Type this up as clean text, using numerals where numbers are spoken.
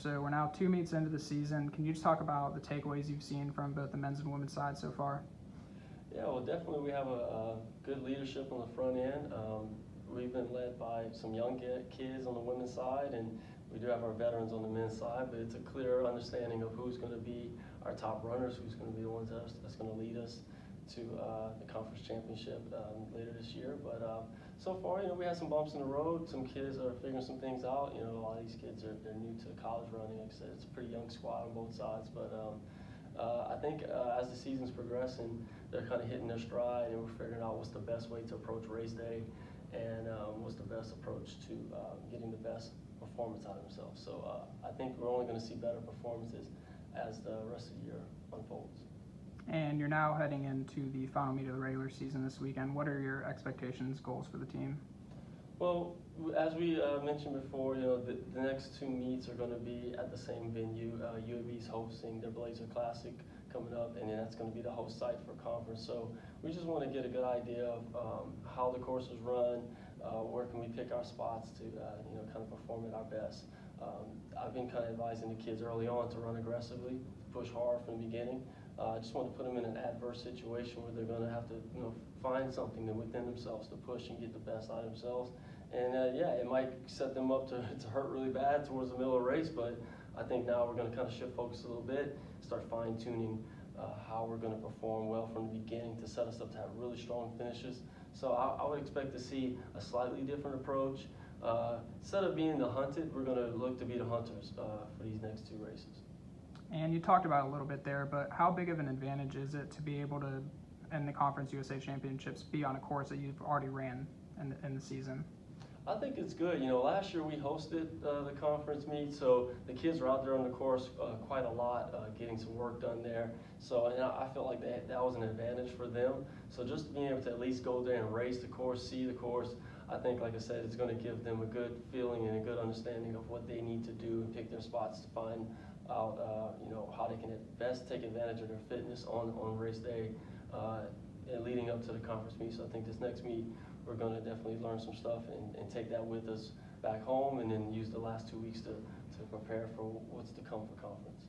So we're now 2 meets into the season. Can you just talk about the takeaways you've seen from both the men's and women's side so far? Yeah, well, definitely we have a good leadership on the front end. We've been led by some young kids on the women's side, and we do have our veterans on the men's side, but it's a clear understanding of who's going to be our top runners, who's going to be the ones that's going to lead us to the conference championship later this year. But so far, we had some bumps in the road. Some kids are figuring some things out. A lot of these kids they're new to college running. Like I said, it's a pretty young squad on both sides. But I think as the season's progressing, they're kind of hitting their stride, and we're figuring out what's the best way to approach race day, and what's the best approach to getting the best performance out of themselves. So I think we're only going to see better performances as the rest of the year unfolds. And you're now heading into the final meet of the regular season this weekend. What are your expectations, goals for the team? Well, as we mentioned before, the next 2 meets are going to be at the same venue. UAB's hosting their Blazer Classic coming up, and then that's going to be the host site for conference. So we just want to get a good idea of how the courses run, where can we pick our spots to kind of perform at our best. I've been kind of advising the kids early on to run aggressively, push hard from the beginning. I just want to put them in an adverse situation where they're going to have to find something within themselves to push and get the best out of themselves. And yeah, it might set them up to hurt really bad towards the middle of the race, but I think now we're going to kind of shift focus a little bit, start fine-tuning how we're going to perform well from the beginning to set us up to have really strong finishes. So I would expect to see a slightly different approach. Instead of being the hunted, we're going to look to be the hunters for these next 2 races. And you talked about it a little bit there, but how big of an advantage is it to be able to, in the Conference USA Championships, be on a course that you've already ran in the season? I think it's good. Last year we hosted the conference meet, so the kids were out there on the course quite a lot, getting some work done there. So I felt like that was an advantage for them. So just being able to at least go there and race the course, see the course, I think, like I said, it's going to give them a good feeling and a good understanding of what they need to do and pick their spots to find out, how they can best take advantage of their fitness on race day and leading up to the conference meet. So I think this next meet, we're going to definitely learn some stuff and take that with us back home, and then use the last 2 weeks to prepare for what's to come for conference.